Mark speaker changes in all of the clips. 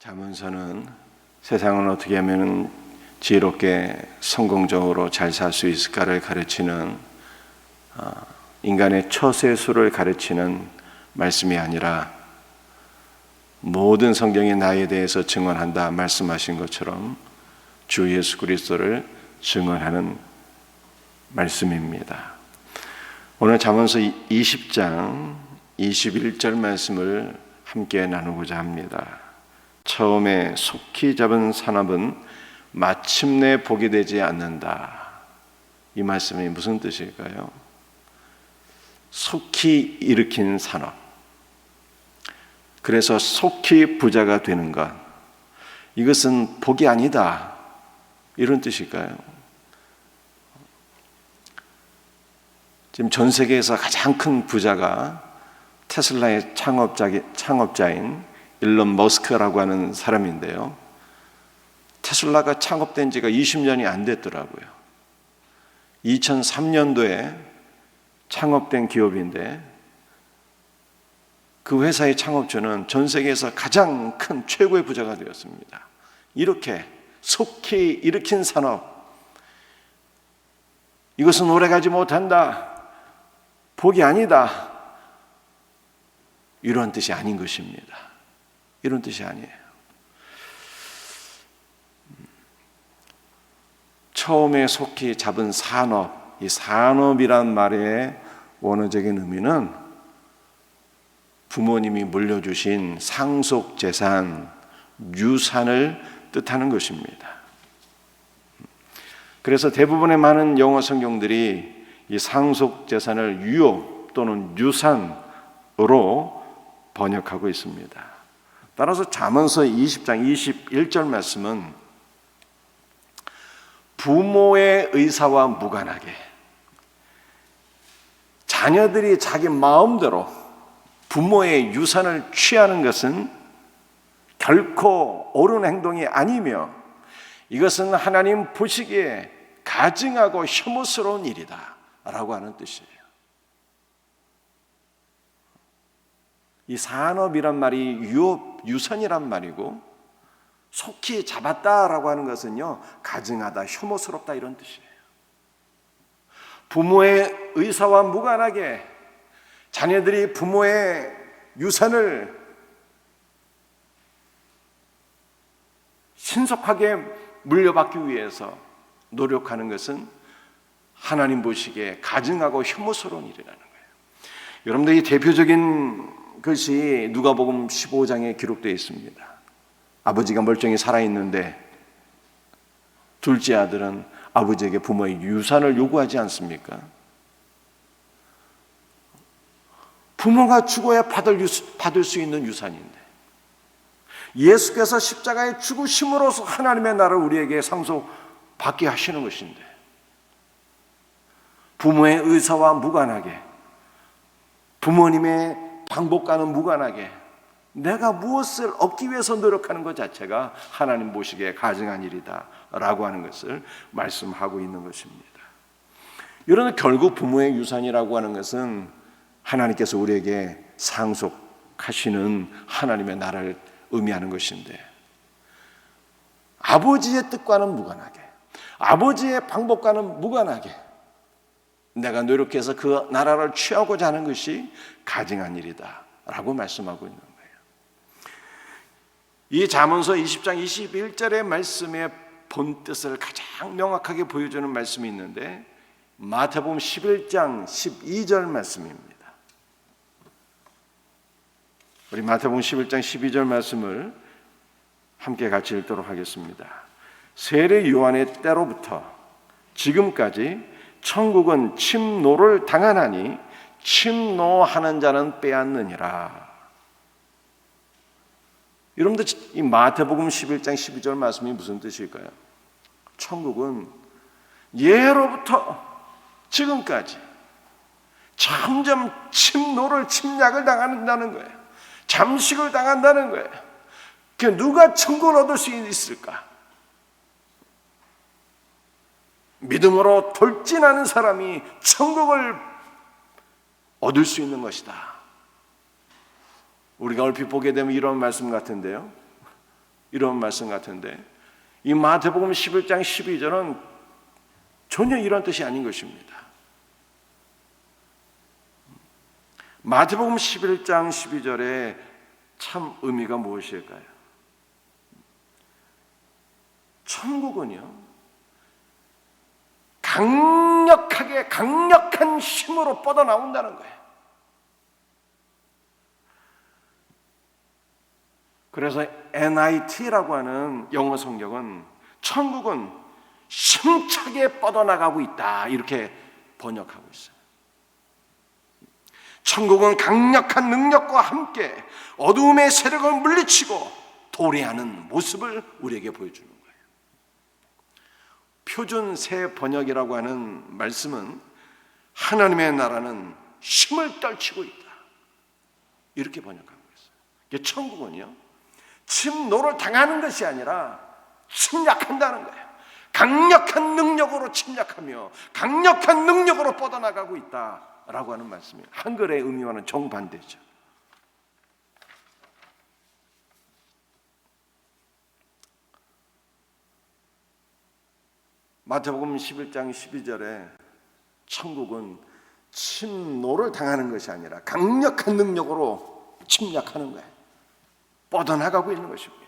Speaker 1: 잠언서는 세상은 어떻게 하면 지혜롭게 성공적으로 잘 살 수 있을까를 가르치는 인간의 처세술을 가르치는 말씀이 아니라 모든 성경이 나에 대해서 증언한다 말씀하신 것처럼 주 예수 그리스도를 증언하는 말씀입니다. 오늘 잠언서 20장 21절 말씀을 함께 나누고자 합니다. 처음에 속히 잡은 산업은 마침내 복이 되지 않는다. 이 말씀이 무슨 뜻일까요? 속히 일으킨 산업. 그래서 속히 부자가 되는 것. 이것은 복이 아니다. 이런 뜻일까요? 지금 전 세계에서 가장 큰 부자가 테슬라의 창업자인 일론 머스크라고 하는 사람인데요. 테슬라가 창업된 지가 20년이 안 됐더라고요. 2003년도에 창업된 기업인데 그 회사의 창업주는 전 세계에서 가장 큰 최고의 부자가 되었습니다. 이렇게 속히 일으킨 산업, 이것은 오래가지 못한다, 복이 아니다, 이런 뜻이 아닌 것입니다. 이런 뜻이 아니에요. 처음에 속히 잡은 산업, 이 산업이란 말의 원어적인 의미는 부모님이 물려주신 상속재산, 유산을 뜻하는 것입니다. 그래서 대부분의 많은 영어 성경들이 이 상속재산을 유업 또는 유산으로 번역하고 있습니다. 따라서 잠언서 20장 21절 말씀은 부모의 의사와 무관하게 자녀들이 자기 마음대로 부모의 유산을 취하는 것은 결코 옳은 행동이 아니며 이것은 하나님 보시기에 가증하고 혐오스러운 일이다 라고 하는 뜻이에요. 이 산업이란 말이 유산이란 말이고 속히 잡았다라고 하는 것은요, 가증하다, 혐오스럽다 이런 뜻이에요. 부모의 의사와 무관하게 자녀들이 부모의 유산을 신속하게 물려받기 위해서 노력하는 것은 하나님 보시기에 가증하고 혐오스러운 일이라는 거예요. 여러분들 이 대표적인 것이 누가복음 15장에 기록되어 있습니다. 아버지가 멀쩡히 살아있는데 둘째 아들은 아버지에게 부모의 유산을 요구하지 않습니까? 부모가 죽어야 받을 수 있는 유산인데 예수께서 십자가에 죽으심으로써 하나님의 나라를 우리에게 상속받게 하시는 것인데 부모의 의사와 무관하게 부모님의 방법과는 무관하게 내가 무엇을 얻기 위해서 노력하는 것 자체가 하나님 보시기에 가증한 일이다 라고 하는 것을 말씀하고 있는 것입니다. 이런 결국 부모의 유산이라고 하는 것은 하나님께서 우리에게 상속하시는 하나님의 나라를 의미하는 것인데 아버지의 뜻과는 무관하게 아버지의 방법과는 무관하게 내가 노력해서 그 나라를 취하고자 하는 것이 가증한 일이다 라고 말씀하고 있는 거예요. 이 잠언서 20장 21절의 말씀의 본뜻을 가장 명확하게 보여주는 말씀이 있는데 마태복음 11장 12절 말씀입니다. 우리 마태복음 11장 12절 말씀을 함께 같이 읽도록 하겠습니다. 세례 요한의 때로부터 지금까지 천국은 침노를 당하나니 침노하는 자는 빼앗느니라. 여러분들 이 마태복음 11장 12절 말씀이 무슨 뜻일까요? 천국은 예로부터 지금까지 점점 침략을 당한다는 거예요. 잠식을 당한다는 거예요. 누가 천국을 얻을 수 있을까? 믿음으로 돌진하는 사람이 천국을 얻을 수 있는 것이다. 우리가 얼핏 보게 되면 이런 말씀 같은데요. 이런 말씀 같은데 이 마태복음 11장 12절은 전혀 이런 뜻이 아닌 것입니다. 마태복음 11장 12절에 참 의미가 무엇일까요? 천국은요, 강력한 힘으로 뻗어나온다는 거예요. 그래서 NIT라고 하는 영어 성경은 천국은 힘차게 뻗어나가고 있다 이렇게 번역하고 있어요. 천국은 강력한 능력과 함께 어두움의 세력을 물리치고 도래하는 모습을 우리에게 보여주는 거예요. 표준 새 번역이라고 하는 말씀은 하나님의 나라는 힘을 떨치고 있다 이렇게 번역하고 있어요. 천국은요, 침노를 당하는 것이 아니라 침략한다는 거예요. 강력한 능력으로 침략하며 강력한 능력으로 뻗어나가고 있다라고 하는 말씀이에요. 한글의 의미와는 정반대죠. 마태복음 11장 12절에 천국은 침노를 당하는 것이 아니라 강력한 능력으로 침략하는 거예요. 뻗어나가고 있는 것입니다.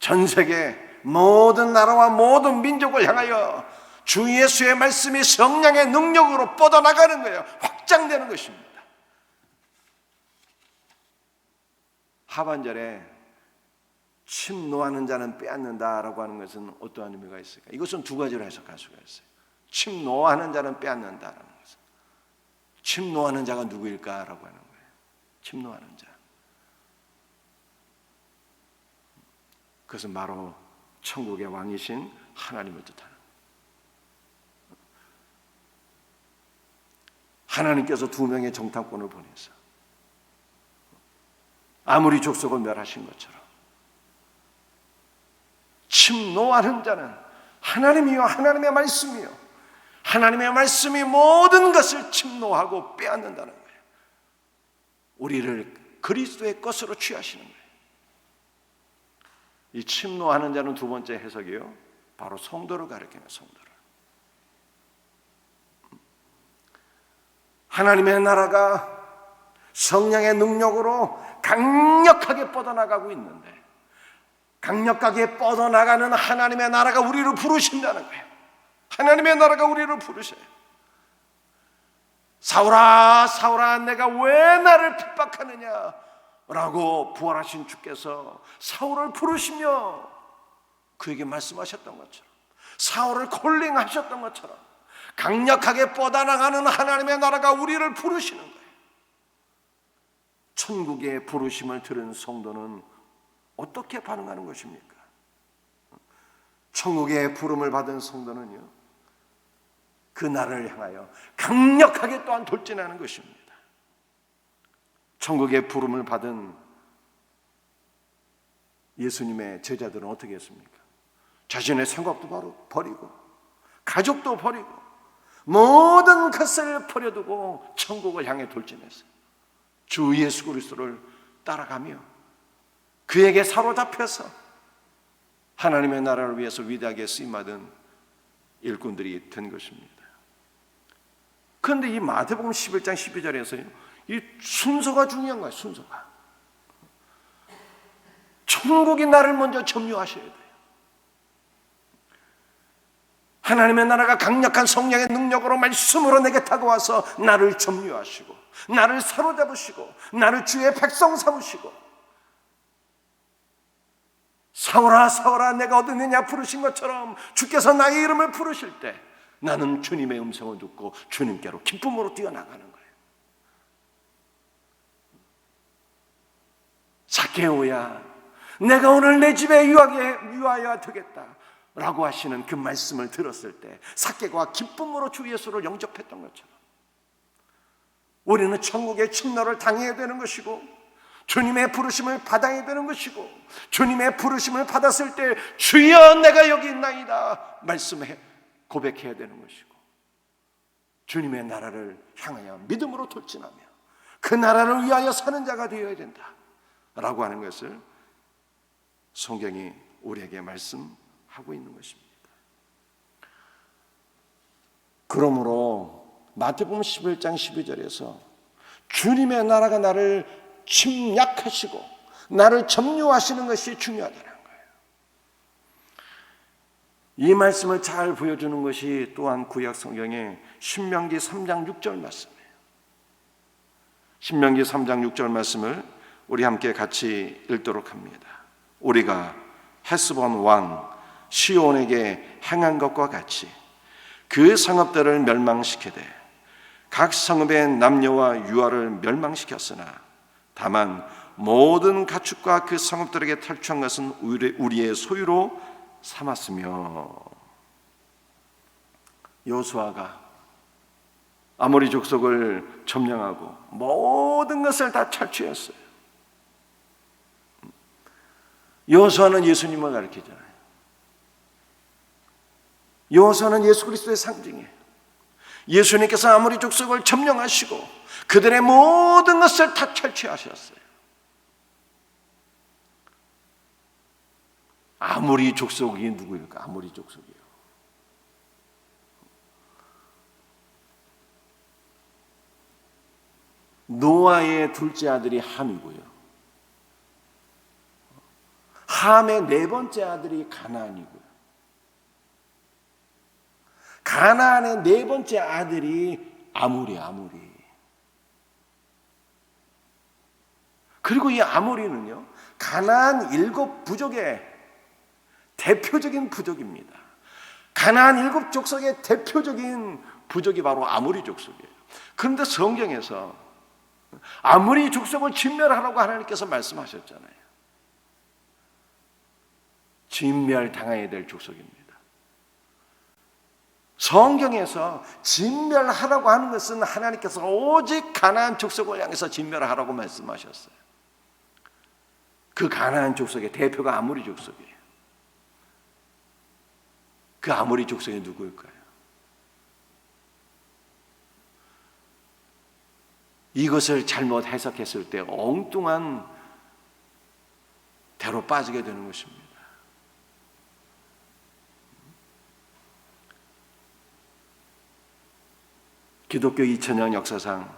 Speaker 1: 전 세계 모든 나라와 모든 민족을 향하여 주 예수의 말씀이 성령의 능력으로 뻗어나가는 거예요. 확장되는 것입니다. 하반절에 침노하는 자는 빼앗는다라고 하는 것은 어떠한 의미가 있을까? 이것은 두 가지로 해석할 수가 있어요. 침노하는 자는 빼앗는다라는 것은 침노하는 자가 누구일까라고 하는 거예요. 침노하는 자. 그것은 바로 천국의 왕이신 하나님을 뜻하는 거예요. 하나님께서 두 명의 정탐꾼을 보내서 아무리 족속을 멸하신 것처럼 침노하는 자는 하나님이요 하나님의 말씀이요 하나님의 말씀이 모든 것을 침노하고 빼앗는다는 거예요. 우리를 그리스도의 것으로 취하시는 거예요. 이 침노하는 자는 두 번째 해석이요, 바로 성도를 가리키는 성도를. 하나님의 나라가 성령의 능력으로 강력하게 뻗어나가고 있는데 강력하게 뻗어나가는 하나님의 나라가 우리를 부르신다는 거예요. 하나님의 나라가 우리를 부르셔요. 사울아 사울아 내가 왜 나를 핍박하느냐 라고 부활하신 주께서 사울을 부르시며 그에게 말씀하셨던 것처럼, 사울을 콜링하셨던 것처럼 강력하게 뻗어나가는 하나님의 나라가 우리를 부르시는 거예요. 천국의 부르심을 들은 성도는 어떻게 반응하는 것입니까? 천국의 부름을 받은 성도는요, 그 나라를 향하여 강력하게 또한 돌진하는 것입니다. 천국의 부름을 받은 예수님의 제자들은 어떻게 했습니까? 자신의 생각도 바로 버리고 가족도 버리고 모든 것을 버려두고 천국을 향해 돌진했어요. 주 예수 그리스도를 따라가며 그에게 사로잡혀서 하나님의 나라를 위해서 위대하게 쓰임받은 일꾼들이 된 것입니다. 그런데 이 마태복음 11장 12절에서요, 이 순서가 중요한 거예요. 순서가 천국이 나를 먼저 점유하셔야 돼요. 하나님의 나라가 강력한 성령의 능력으로 말씀으로 내게 다가와서 나를 점유하시고 나를 사로잡으시고 나를 주의 백성 삼으시고 사울아 사울아 내가 어디 있느냐 부르신 것처럼 주께서 나의 이름을 부르실 때 나는 주님의 음성을 듣고 주님께로 기쁨으로 뛰어나가는 거예요. zakke오야 내가 오늘 내 집에 유하여야 되겠다 라고 하시는 그 말씀을 들었을 때 zakke오가 기쁨으로 주 예수를 영접했던 것처럼 우리는 천국의 침노를 당해야 되는 것이고 주님의 부르심을 받아야 되는 것이고 주님의 부르심을 받았을 때 주여 내가 여기 있나이다 말씀해 고백해야 되는 것이고 주님의 나라를 향하여 믿음으로 돌진하며 그 나라를 위하여 사는 자가 되어야 된다 라고 하는 것을 성경이 우리에게 말씀하고 있는 것입니다. 그러므로 마태복음 11장 12절에서 주님의 나라가 나를 침략하시고 나를 점유하시는 것이 중요하다는 거예요. 이 말씀을 잘 보여주는 것이 또한 구약 성경의 신명기 3장 6절 말씀이에요. 신명기 3장 6절 말씀을 우리 함께 같이 읽도록 합니다. 우리가 헤스본 왕 시온에게 행한 것과 같이 그 성읍들을 멸망시키되 각 성읍의 남녀와 유아를 멸망시켰으나 다만 모든 가축과 그 성읍들에게 탈취한 것은 우리의 소유로 삼았으며. 여호수아가 아모리 족속을 점령하고 모든 것을 다 탈취했어요. 여호수아는 예수님을 가리키잖아요. 여호수아는 예수 그리스도의 상징이에요. 예수님께서 아모리 족속을 점령하시고 그들의 모든 것을 다 탈취하셨어요. 아모리 족속이 누구일까? 아모리 족속이요. 노아의 둘째 아들이 함이고요. 함의 네 번째 아들이 가나안이고요. 가나안의 네 번째 아들이 아모리. 그리고 이 아모리는요, 가나안 7부족의 대표적인 부족입니다. 가나안 7족속의 대표적인 부족이 바로 아모리 족속이에요. 그런데 성경에서 아모리 족속을 진멸하라고 하나님께서 말씀하셨잖아요. 진멸당해야 될 족속입니다. 성경에서 진멸하라고 하는 것은 하나님께서 오직 가나안 족속을 향해서 진멸하라고 말씀하셨어요. 그 가나안 족속의 대표가 아모리 족속이에요. 그 아모리 족속이 누구일까요? 이것을 잘못 해석했을 때 엉뚱한 대로 빠지게 되는 것입니다. 기독교 2000년 역사상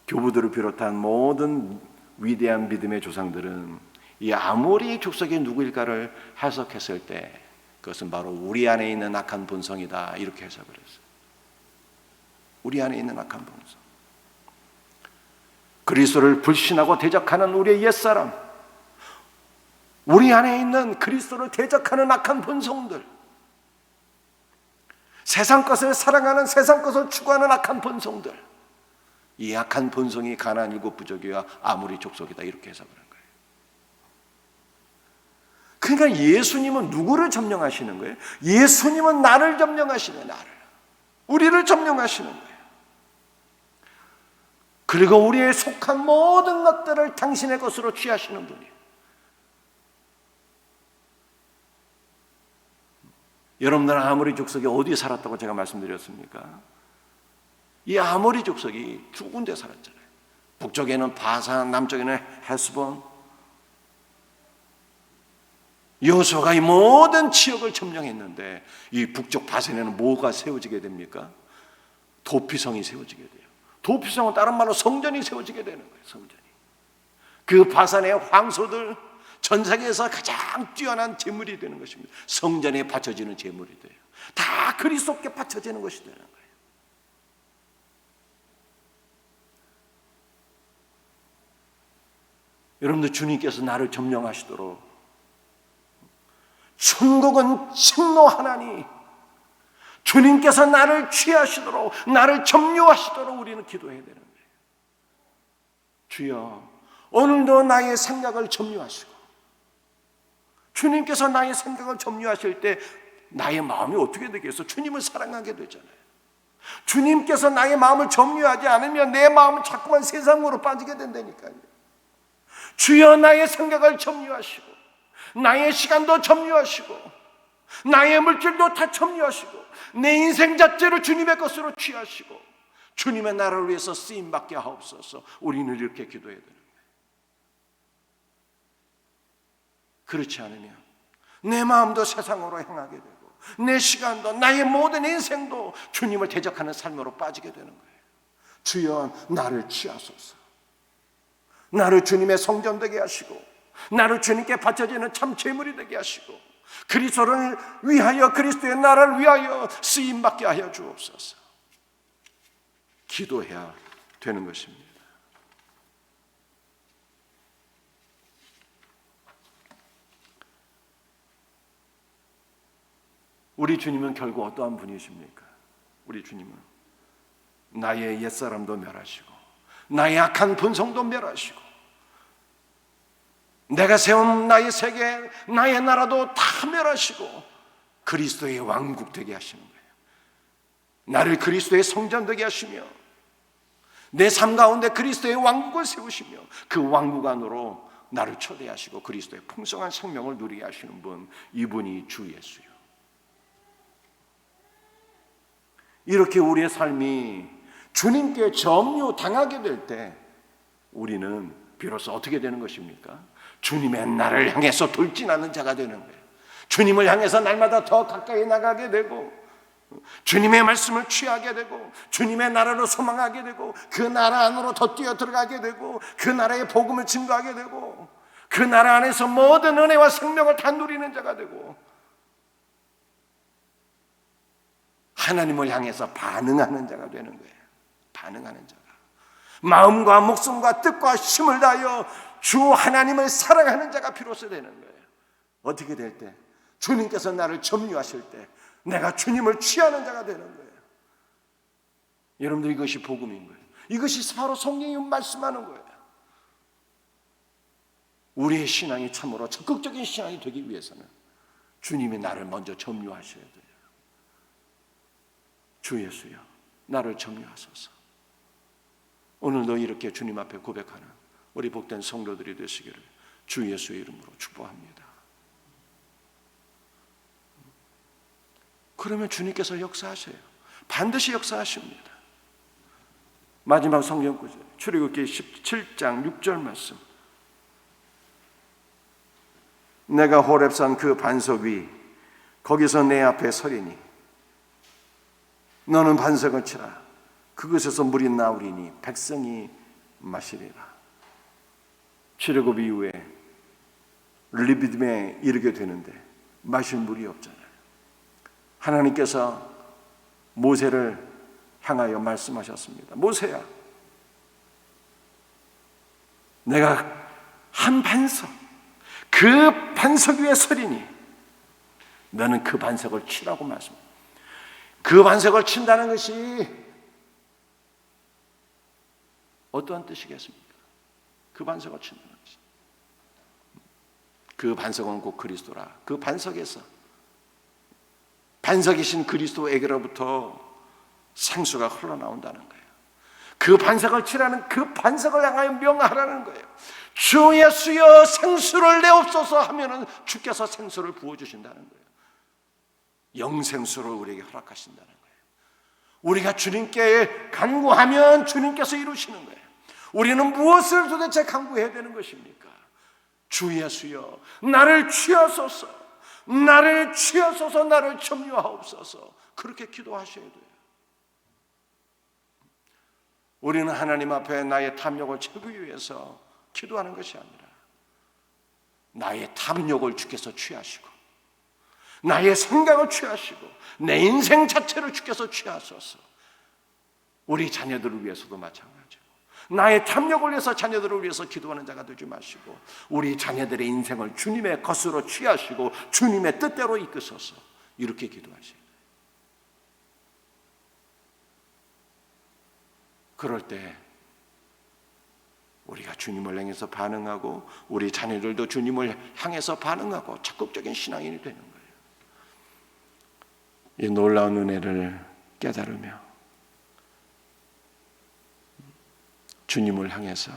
Speaker 1: 교부들을 비롯한 모든 위대한 믿음의 조상들은 이 아모리 족속이 누구일까를 해석했을 때 그것은 바로 우리 안에 있는 악한 본성이다, 이렇게 해석을 했어요. 우리 안에 있는 악한 본성, 그리스도를 불신하고 대적하는 우리의 옛사람, 우리 안에 있는 그리스도를 대적하는 악한 본성들, 세상 것을 사랑하는, 세상 것을 추구하는 악한 본성들, 이 악한 본성이 가나안 7부족이와 아모리 족속이다, 이렇게 해석을 한 거예요. 그러니까 예수님은 누구를 점령하시는 거예요? 예수님은 나를 점령하시는, 나를, 우리를 점령하시는 거예요. 그리고 우리의 속한 모든 것들을 당신의 것으로 취하시는 분이에요. 여러분들은 아모리 족속이 어디에 살았다고 제가 말씀드렸습니까? 이 아모리 족속이 두 군데 살았잖아요. 북쪽에는 바산, 남쪽에는 헤스본. 여호수아가 이 모든 지역을 점령했는데 이 북쪽 바산에는 뭐가 세워지게 됩니까? 도피성이 세워지게 돼요. 도피성은 다른 말로 성전이 세워지게 되는 거예요. 성전이. 그 바산의 황소들, 전 세계에서 가장 뛰어난 제물이 되는 것입니다. 성전에 바쳐지는 제물이 돼요. 다 그리스도께 바쳐지는 것이 되는 거예요. 여러분들, 주님께서 나를 점령하시도록, 천국은 침노하나니 주님께서 나를 취하시도록, 나를 점유하시도록 우리는 기도해야 되는 거예요. 주여, 오늘도 나의 생각을 점유하시고, 주님께서 나의 생각을 점유하실 때 나의 마음이 어떻게 되겠어? 주님을 사랑하게 되잖아요. 주님께서 나의 마음을 점유하지 않으면 내 마음은 자꾸만 세상으로 빠지게 된다니까요. 주여, 나의 생각을 점유하시고, 나의 시간도 점유하시고, 나의 물질도 다 점유하시고, 내 인생 자체를 주님의 것으로 취하시고 주님의 나라를 위해서 쓰임받게 하옵소서. 우리는 이렇게 기도해야 되는 거예요. 그렇지 않으면 내 마음도 세상으로 향하게 되고 내 시간도 나의 모든 인생도 주님을 대적하는 삶으로 빠지게 되는 거예요. 주여 나를 취하소서. 나를 주님의 성전 되게 하시고 나를 주님께 바쳐지는 참 제물이 되게 하시고 그리스도를 위하여 그리스도의 나라를 위하여 쓰임받게 하여 주옵소서. 기도해야 되는 것입니다. 우리 주님은 결국 어떠한 분이십니까? 우리 주님은 나의 옛사람도 멸하시고 나의 악한 본성도 멸하시고 내가 세운 나의 세계, 나의 나라도 다 멸하시고 그리스도의 왕국 되게 하시는 거예요. 나를 그리스도의 성전 되게 하시며 내 삶 가운데 그리스도의 왕국을 세우시며 그 왕국 안으로 나를 초대하시고 그리스도의 풍성한 생명을 누리게 하시는 분, 이분이 주 예수요. 이렇게 우리의 삶이 주님께 점유당하게 될 때 우리는 비로소 어떻게 되는 것입니까? 주님의 나를 향해서 돌진하는 자가 되는 거예요. 주님을 향해서 날마다 더 가까이 나가게 되고 주님의 말씀을 취하게 되고 주님의 나라로 소망하게 되고 그 나라 안으로 더 뛰어 들어가게 되고 그 나라의 복음을 증거하게 되고 그 나라 안에서 모든 은혜와 생명을 다 누리는 자가 되고 하나님을 향해서 반응하는 자가 되는 거예요. 반응하는 자가. 마음과 목숨과 뜻과 힘을 다하여 주 하나님을 사랑하는 자가 비로소 되는 거예요. 어떻게 될 때? 주님께서 나를 점유하실 때 내가 주님을 취하는 자가 되는 거예요. 여러분들 이것이 복음인 거예요. 이것이 바로 성경이 말씀하는 거예요. 우리의 신앙이 참으로 적극적인 신앙이 되기 위해서는 주님이 나를 먼저 점유하셔야 돼요. 주 예수여 나를 점유하소서. 오늘도 이렇게 주님 앞에 고백하는 우리 복된 성도들이 되시기를 주 예수의 이름으로 축복합니다. 그러면 주님께서 역사하세요. 반드시 역사하십니다. 마지막 성경 구절 출애굽기 17장 6절 말씀. 내가 호렙산 그 반석 위 거기서 내 앞에 서리니 너는 반석을 치라. 그것에서 물이 나오리니 백성이 마시리라. 출애굽 이후에 르비딤에 이르게 되는데 마실 물이 없잖아요. 하나님께서 모세를 향하여 말씀하셨습니다. 모세야, 내가 한 반석, 그 반석 위에 서리니 너는 그 반석을 치라고 말씀합니다. 그 반석을 친다는 것이 어떠한 뜻이겠습니까? 그 반석을 친다는 것이. 그 반석은 곧 그리스도라. 그 반석에서 반석이신 그리스도에게로부터 생수가 흘러나온다는 거예요. 그 반석을 치라는 그 반석을 향하여 명하라는 거예요. 주 예수여 생수를 내옵소서 하면은 주께서 생수를 부어주신다는 거예요. 영생수를 우리에게 허락하신다는 거예요. 우리가 주님께 간구하면 주님께서 이루시는 거예요. 우리는 무엇을 도대체 간구해야 되는 것입니까? 주 예수여 나를 취하소서, 나를 취하소서, 나를 점유하옵소서. 그렇게 기도하셔야 돼요. 우리는 하나님 앞에 나의 탐욕을 채우기 위해서 기도하는 것이 아니라 나의 탐욕을 주께서 취하시고 나의 생각을 취하시고 내 인생 자체를 주께서 취하소서. 우리 자녀들을 위해서도 마찬가지고 나의 탐욕을 위해서 자녀들을 위해서 기도하는 자가 되지 마시고 우리 자녀들의 인생을 주님의 것으로 취하시고 주님의 뜻대로 이끄소서. 이렇게 기도하시고 그럴 때 우리가 주님을 향해서 반응하고 우리 자녀들도 주님을 향해서 반응하고 적극적인 신앙인이 되는 거예요. 이 놀라운 은혜를 깨달으며 주님을 향해서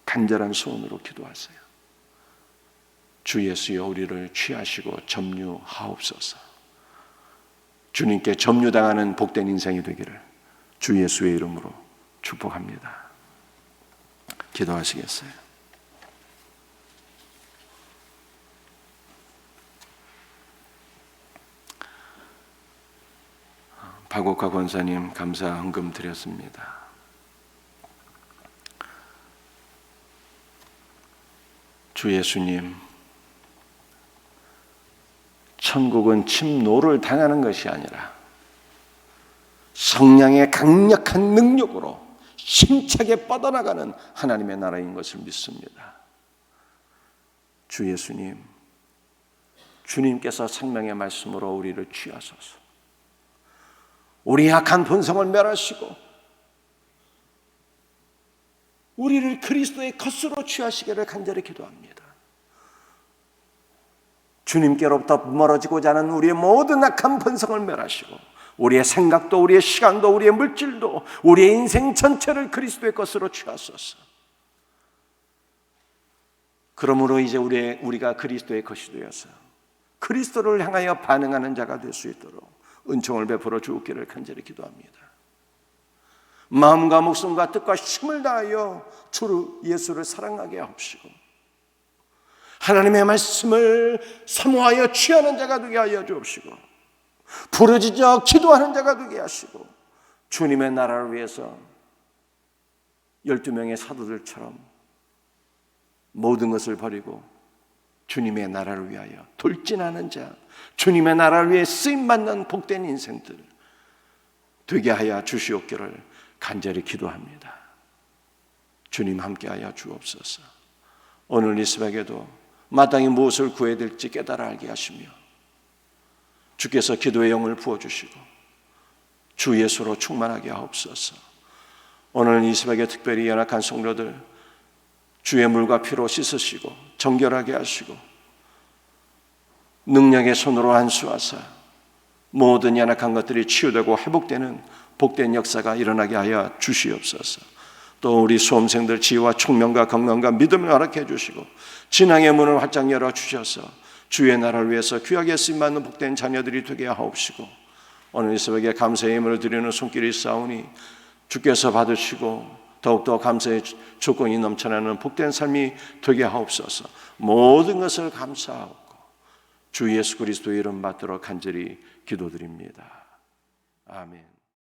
Speaker 1: 간절한 소원으로 기도하세요. 주 예수여 우리를 취하시고 점유하옵소서. 주님께 점유당하는 복된 인생이 되기를 주 예수의 이름으로 축복합니다. 기도하시겠어요? 박옥화 권사님 감사 헌금 드렸습니다. 주 예수님, 천국은 침노를 당하는 것이 아니라 성령의 강력한 능력으로 힘차게 뻗어나가는 하나님의 나라인 것을 믿습니다. 주 예수님, 주님께서 생명의 말씀으로 우리를 취하소서. 우리 약한 본성을 멸하시고 우리를 그리스도의 겉으로 취하시기를 간절히 기도합니다. 주님께로부터 멀어지고자 하는 우리의 모든 악한 본성을 멸하시고 우리의 생각도 우리의 시간도 우리의 물질도 우리의 인생 전체를 그리스도의 것으로 취하소서. 그러므로 이제 우리가 그리스도의 것이 되어서 그리스도를 향하여 반응하는 자가 될 수 있도록 은총을 베풀어 주옵기를 간절히 기도합니다. 마음과 목숨과 뜻과 힘을 다하여 주 예수를 사랑하게 하옵시고 하나님의 말씀을 사모하여 취하는 자가 되게 하여 주옵시고 부르짖어 기도하는 자가 되게 하시고 주님의 나라를 위해서 12명의 사도들처럼 모든 것을 버리고 주님의 나라를 위하여 돌진하는 자, 주님의 나라를 위해 쓰임받는 복된 인생들 되게 하여 주시옵기를 간절히 기도합니다. 주님 함께하여 주옵소서. 오늘 이 새벽에도 마땅히 무엇을 구해야 될지 깨달아 알게 하시며 주께서 기도의 영을 부어주시고 주 예수로 충만하게 하옵소서. 오늘 이 새벽에 특별히 연약한 성도들 주의 물과 피로 씻으시고 정결하게 하시고 능력의 손으로 안수하사 모든 연약한 것들이 치유되고 회복되는 복된 역사가 일어나게 하여 주시옵소서. 또 우리 수험생들 지혜와 총명과 건강과 믿음을 허락해 주시고 진앙의 문을 활짝 열어 주셔서 주의 나라를 위해서 귀하게 쓰임받는 복된 자녀들이 되게 하옵시고 오늘 이 새벽에 감사의 예물을 드리는 손길이 있사오니 주께서 받으시고 더욱더 감사의 조건이 넘쳐나는 복된 삶이 되게 하옵소서. 모든 것을 감사하고 주 예수 그리스도의 이름 받들어 간절히 기도드립니다. 아멘.